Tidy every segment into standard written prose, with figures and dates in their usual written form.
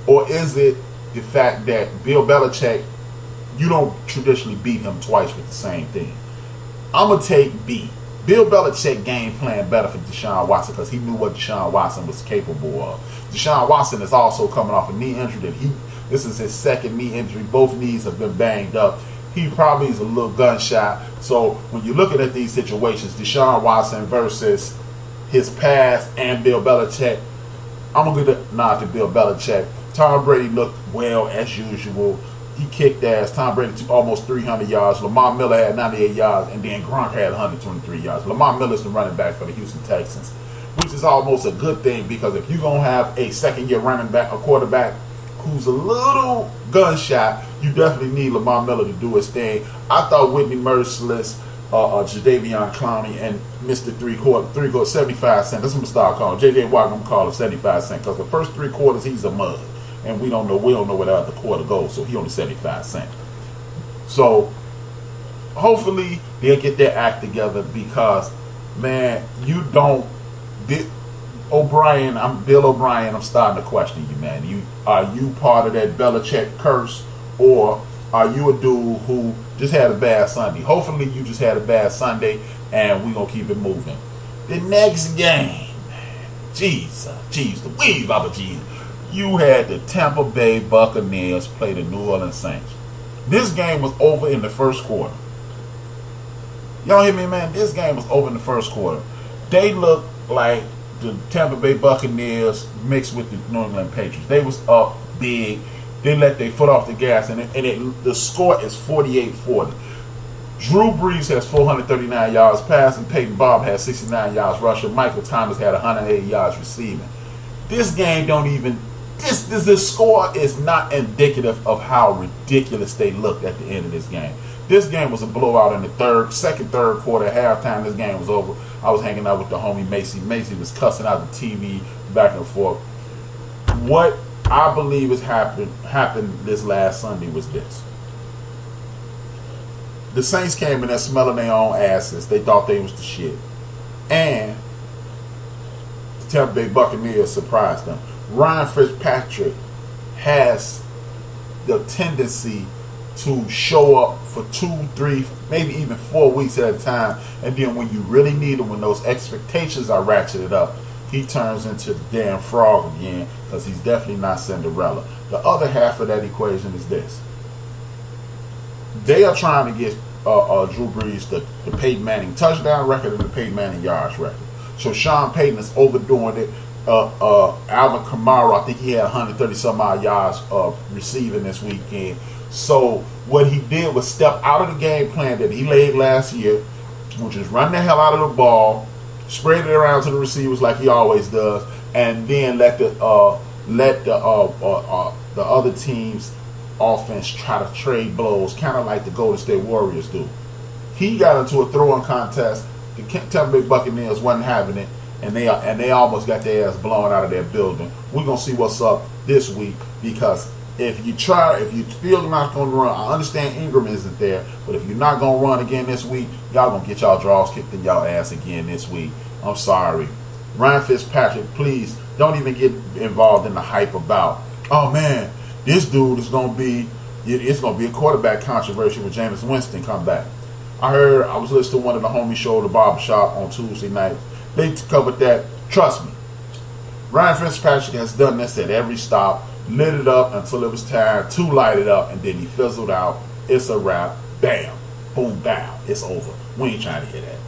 Or is it the fact that Bill Belichick, you don't traditionally beat him twice with the same thing? I'm going to take B. Bill Belichick game plan better for Deshaun Watson because he knew what Deshaun Watson was capable of. Deshaun Watson is also coming off a knee injury this is his second knee injury. Both knees have been banged up. He probably is a little gunshot. So when you're looking at these situations, Deshaun Watson versus his past and Bill Belichick, I'm going to give a nod to Bill Belichick. Tom Brady looked well as usual. He kicked ass. Tom Brady took almost 300 yards. Lamar Miller had 98 yards, and then Gronk had 123 yards. Lamar Miller's the running back for the Houston Texans, which is almost a good thing because if you're going to have a second-year running back, a quarterback who's a little gunshot, you definitely need Lamar Miller to do his thing. I thought Whitney Merciless, Jadeveon Clowney, and Mr. Three Quarter, 75 cents. That's what I'm start calling J.J. Watt. I'm going to call him 75 cents because the first 3 quarters he's a mud. And we don't know where the other quarter goes, so he only 75 cents. So hopefully they'll get their act together because, man, you don't. Bill O'Brien, I'm starting to question you, man. Are you part of that Belichick curse, or are you a dude who just had a bad Sunday? Hopefully you just had a bad Sunday, and we're going to keep it moving. The next game, jeez, the weave of a Jesus. You had the Tampa Bay Buccaneers play the New Orleans Saints. This game was over in the first quarter. Y'all hear me, man? This game was over in the first quarter. They looked like the Tampa Bay Buccaneers mixed with the New England Patriots. They was up big. They let their foot off the gas, and the score is 48-40. Drew Brees has 439 yards passing. Peyton Bob has 69 yards rushing. Michael Thomas had 180 yards receiving. This game don't even... This score is not indicative of how ridiculous they looked at the end of this game. This game was a blowout in the third quarter. Halftime, this game was over. I was hanging out with the homie Macy. Macy was cussing out the TV back and forth. What I believe has happened this last Sunday was this. The Saints came in there smelling their own asses. They thought they was the shit. And the Tampa Bay Buccaneers surprised them. Ryan Fitzpatrick has the tendency to show up for 2, 3, maybe even 4 weeks at a time, and then when you really need him, when those expectations are ratcheted up, he turns into the damn frog again because he's definitely not Cinderella. The other half of that equation is this. They are trying to get Drew Brees the Peyton Manning touchdown record and the Peyton Manning yards record. So Sean Payton is overdoing it. Alvin Kamara, I think he had 130 some odd yards receiving this weekend. So what he did was step out of the game plan that he laid last year, which is run the hell out of the ball, spread it around to the receivers like he always does, and then let the other team's offense try to trade blows, kind of like the Golden State Warriors do. He got into a throwing contest. The Tampa Bay Buccaneers wasn't having it. And they almost got their ass blown out of their building. We're going to see what's up this week because if you feel not going to run, I understand Ingram isn't there, but if you're not going to run again this week, y'all going to get y'all draws kicked in y'all ass again this week. I'm sorry. Ryan Fitzpatrick, please don't even get involved in the hype about, oh man, this dude is going to be, it's going to be a quarterback controversy when Jameis Winston come back. I was listening to one of the homies show, The Barbershop, on Tuesday night. They covered that. Trust me. Ryan Fitzpatrick has done this at every stop, lit it up until it was time to light it up, and then he fizzled out. It's a wrap. Bam. Boom, down. It's over. We ain't trying to hear that.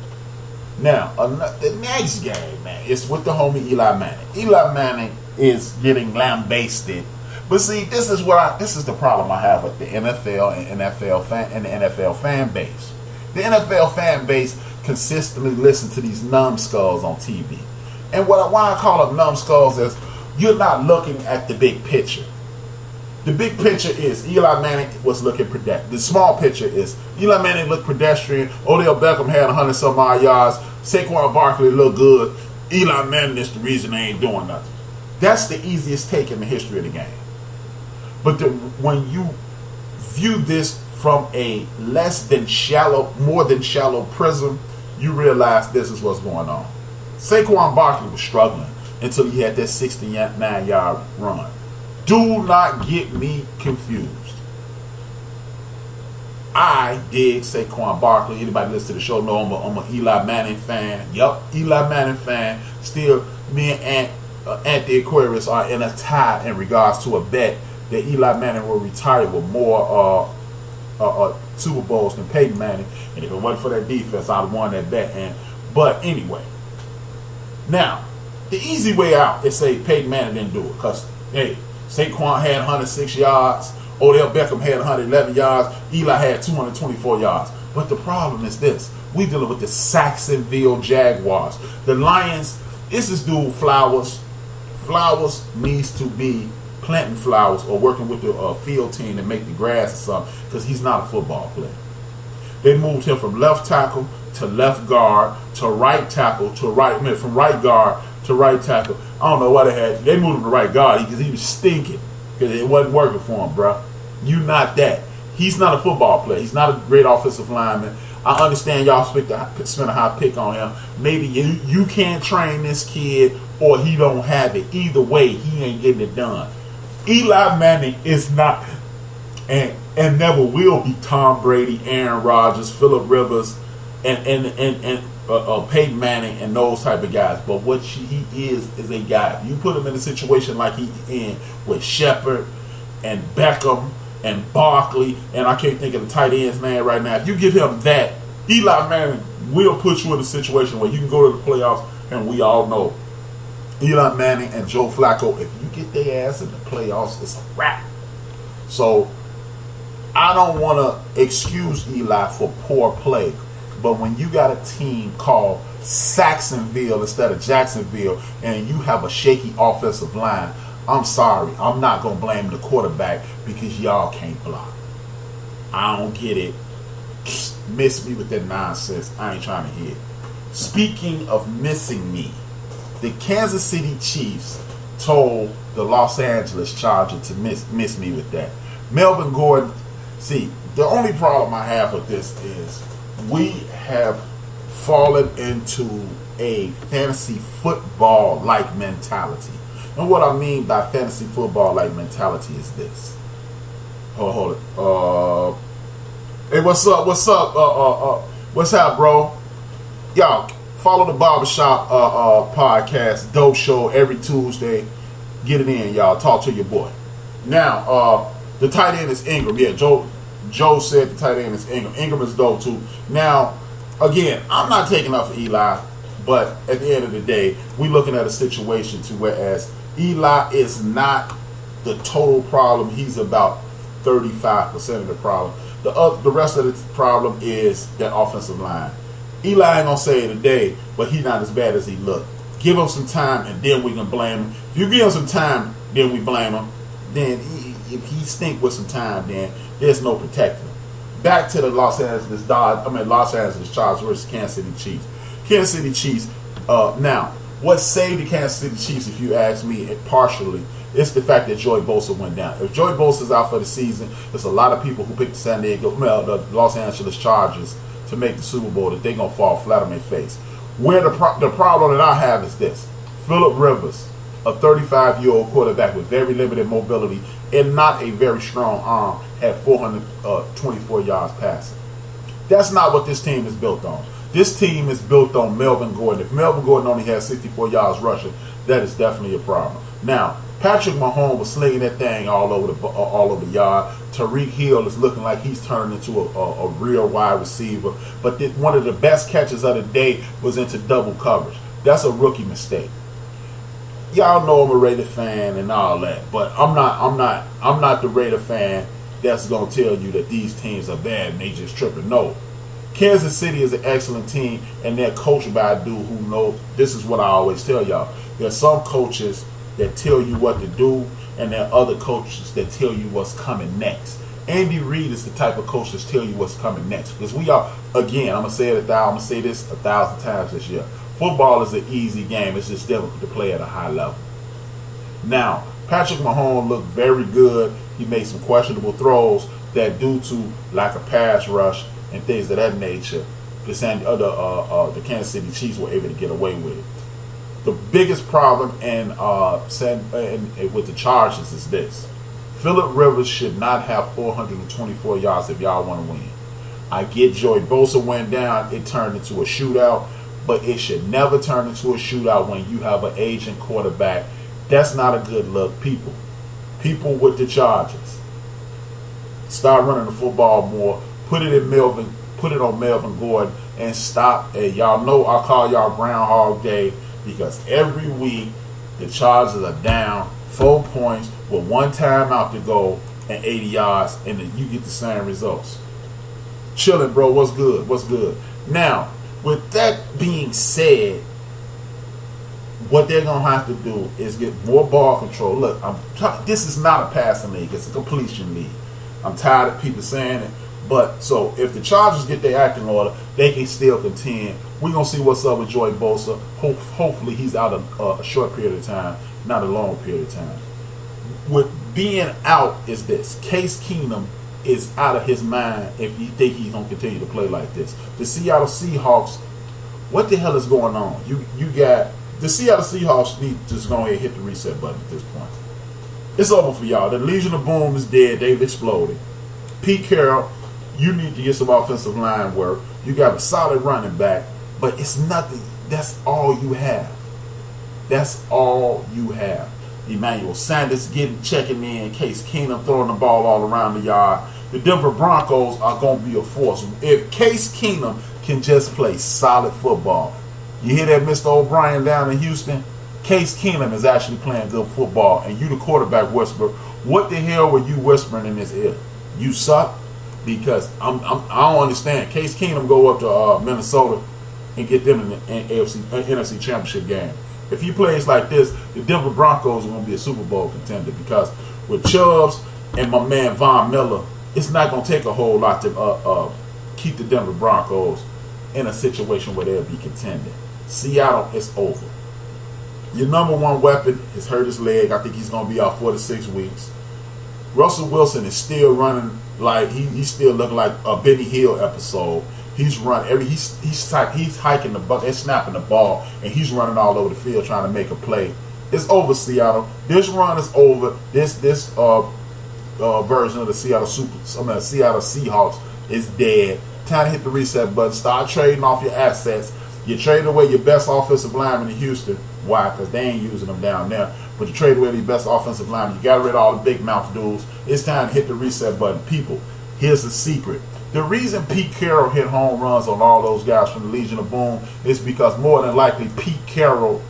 Now, the next game, man, is with the homie Eli Manning. Eli Manning is getting lambasted. But see, this is the problem I have with the NFL and the NFL fan base. The NFL fan base consistently listen to these numbskulls on TV. And why I call them numbskulls is you're not looking at the big picture. The big picture is Eli Manning was looking pedestrian. The small picture is Eli Manning looked pedestrian. Odell Beckham had 100 some odd yards. Saquon Barkley looked good. Eli Manning is the reason they ain't doing nothing. That's the easiest take in the history of the game. But when you view this from a more than shallow prism, you realize this is what's going on. Saquon Barkley was struggling until he had that 69-yard run. Do not get me confused. I dig Saquon Barkley. Anybody listen to the show know I'm an Eli Manning fan. Yup, Eli Manning fan. Still, me and Anthony Aquarius are in a tie in regards to a bet that Eli Manning will retire with more Super Bowls than Peyton Manning. And if it wasn't for that defense, I'd have won that bet. But anyway, now, the easy way out is say Peyton Manning didn't do it. Because, hey, Saquon had 106 yards. Odell Beckham had 111 yards. Eli had 224 yards. But the problem is this. We dealing with the Jacksonville Jaguars. The Lions, it's this dude Flowers. Flowers needs to be planting flowers or working with the field team to make the grass or something, because he's not a football player. They moved him from left tackle to left guard to right tackle to right, from right guard to right tackle. I don't know what they had. They moved him to right guard because he was stinking. Because it wasn't working for him, bro. You not that. He's not a football player. He's not a great offensive lineman. I understand y'all spent a high pick on him. Maybe you can't train this kid or he don't have it. Either way, he ain't getting it done. Eli Manning is not and never will be Tom Brady, Aaron Rodgers, Phillip Rivers, and Peyton Manning and those type of guys. But what he is a guy. If you put him in a situation like he's in with Shepard and Beckham and Barkley, and I can't think of the tight ends man right now. If you give him that, Eli Manning will put you in a situation where you can go to the playoffs, and we all know Eli Manning and Joe Flacco, if you get their ass in the playoffs, it's a wrap. So I don't want to excuse Eli for poor play, but when you got a team called Saxonville instead of Jacksonville and you have a shaky offensive line, I'm sorry. I'm not going to blame the quarterback because y'all can't block. I don't get it. Miss me with that nonsense. I ain't trying to hear. Speaking of missing me, the Kansas City Chiefs told the Los Angeles Chargers to miss me with that. Melvin Gordon, see, the only problem I have with this is we have fallen into a fantasy football-like mentality. And what I mean by fantasy football-like mentality is this. Hold it. Hey, what's up? What's up? What's up, bro? Y'all, follow the Barbershop podcast, Dope Show, every Tuesday. Get it in, y'all. Talk to your boy. Now, the tight end is Ingram. Yeah, Joe said the tight end is Ingram. Ingram is dope, too. Now, again, I'm not taking up for Eli, but at the end of the day, we're looking at a situation to whereas Eli is not the total problem. He's about 35% of the problem. The rest of the problem is that offensive line. Eli ain't going to say it today, but he's not as bad as he looked. Give him some time, and then we can blame him. If you give him some time, then we blame him. Then if he stink with some time, then there's no protecting him. Back to the Los Angeles Chargers versus Kansas City Chiefs. Kansas City Chiefs. Now, what saved the Kansas City Chiefs, if you ask me, partially, it's the fact that Joey Bosa went down. If Joey Bosa's out for the season, there's a lot of people who picked the Los Angeles Chargers to make the Super Bowl that they're going to fall flat on their face. Where the problem that I have is this. Phillip Rivers, a 35-year-old quarterback with very limited mobility and not a very strong arm, had 424 yards passing. That's not what this team is built on. This team is built on Melvin Gordon. If Melvin Gordon only has 64 yards rushing, that is definitely a problem. Now, Patrick Mahomes was slinging that thing all over the yard. Tyreek Hill is looking like he's turned into a real wide receiver. But one of the best catches of the day was into double coverage. That's a rookie mistake. Y'all know I'm a Raider fan and all that, but I'm not the Raider fan that's gonna tell you that these teams are bad and they just tripping. No. Kansas City is an excellent team, and they're coached by a dude who knows. This is what I always tell y'all. There's some coaches that tell you what to do, and there are other coaches that tell you what's coming next. Andy Reid is the type of coach that tell you what's coming next. Because we are, again, I'm going to say this 1,000 times this year. Football is an easy game. It's just difficult to play at a high level. Now, Patrick Mahomes looked very good. He made some questionable throws that, due to lack of pass rush and things of that nature, the Kansas City Chiefs were able to get away with it. The biggest problem with the Chargers is this: Phillip Rivers should not have 424 yards if y'all want to win. I get Joey Bosa went down, it turned into a shootout, but it should never turn into a shootout when you have an aging quarterback. That's not a good look, people. People with the Chargers, start running the football more. Put it on Melvin Gordon, and stop. Hey, y'all know I call y'all Groundhog Day because every week the Chargers are down 4 points with one timeout to go and 80 yards, and then you get the same results. Chilling, bro. What's good? What's good? Now, with that being said, what they're gonna have to do is get more ball control. Look, this is not a passing league; it's a completion league. I'm tired of people saying it, but so if the Chargers get their act in order, they can still contend. We're gonna see what's up with Joey Bosa. Hopefully, he's out of a short period of time, not a long period of time. With being out is this: Case Keenum is out of his mind if you think he's gonna continue to play like this. The Seattle Seahawks, what the hell is going on? You got the Seattle Seahawks need to just go ahead and hit the reset button at this point. It's over for y'all. The Legion of Boom is dead. They've exploded. Pete Carroll, you need to get some offensive line work. You got a solid running back, but it's nothing. That's all you have. That's all you have. Emmanuel Sanders checking in, Case Keenum throwing the ball all around the yard. The Denver Broncos are going to be a force. If Case Keenum can just play solid football. You hear that, Mr. O'Brien down in Houston? Case Keenum is actually playing good football, and you the quarterback whisperer. What the hell were you whispering in his ear? You suck? Because I don't understand. Case Keenum go up to Minnesota and get them in the NFC Championship game. If he plays like this, the Denver Broncos are going to be a Super Bowl contender because with Chubbs and my man Von Miller, it's not going to take a whole lot to keep the Denver Broncos in a situation where they'll be contending. Seattle is over. Your number one weapon has hurt his leg. I think he's going to be out 4 to 6 weeks. Russell Wilson is still running like he's still looking like a Benny Hill episode. He's running he's hiking the bucket, snapping the ball, and he's running all over the field trying to make a play. It's over, Seattle. This run is over. This version of the Seattle Seahawks is dead. Time to hit the reset button. Start trading off your assets. You trade away your best offensive lineman in Houston. Why? Because they ain't using them down there. But you trade away your best offensive lineman. You got rid of all the big mouth dudes. It's time to hit the reset button. People, here's the secret. The reason Pete Carroll hit home runs on all those guys from the Legion of Boom is because more than likely Pete Carroll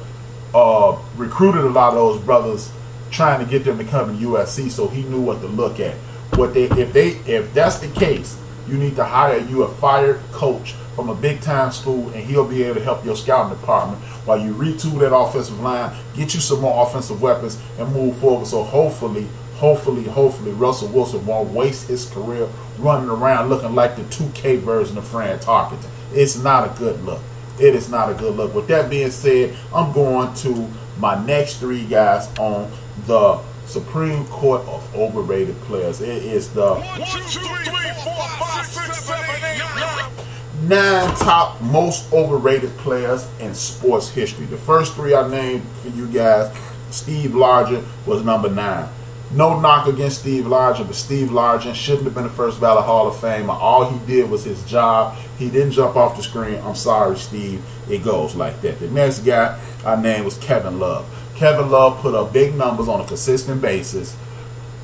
recruited a lot of those brothers trying to get them to come to USC, so he knew what to look at. If that's the case, you need to hire you a fired coach from a big time school, and he'll be able to help your scouting department while you retool that offensive line, get you some more offensive weapons, and move forward. So hopefully Russell Wilson won't waste his career running around looking like the 2K version of Fran Tarkenton. It's not a good look. It is not a good look. With that being said, I'm going to my next 3 guys on the Supreme Court of Overrated Players. It is the 9 top most overrated players in sports history. The first 3 I named for you guys, Steve Largent was number 9. No knock against Steve Largent, but Steve Largent shouldn't have been the first ballot Hall of Famer. All he did was his job. He didn't jump off the screen. I'm sorry, Steve. It goes like that. The next guy I named was Kevin Love. Kevin Love put up big numbers on a consistent basis.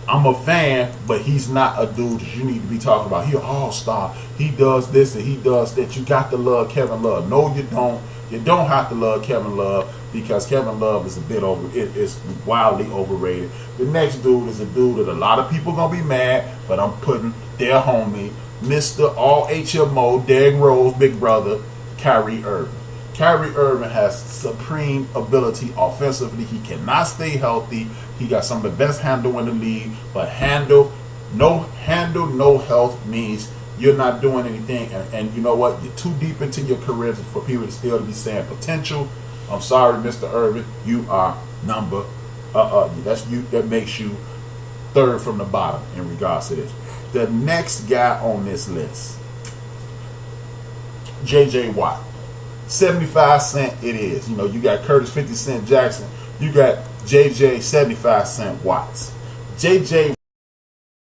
I'm a fan, but he's not a dude that you need to be talking about. He's an all-star. He does this and he does that. You got to love Kevin Love. No, you don't. You don't have to love Kevin Love because Kevin Love is a bit it's wildly overrated. The next dude is a dude that a lot of people gonna be mad, but I'm putting their homie, Mr. All HMO, Derrick Rose, big brother, Kyrie Irving. Kyrie Irving has supreme ability offensively. He cannot stay healthy. He got some of the best handle in the league, but no health means you're not doing anything, and you know what? You're too deep into your career for people to still be saying potential. I'm sorry, Mr. Irvin, you are number. That's you. That makes you 3rd from the bottom in regards to this. The next guy on this list, J.J. Watt. 75 Cent it is. You know, you got Curtis 50 Cent Jackson. You got JJ 75 Cent Watts. JJ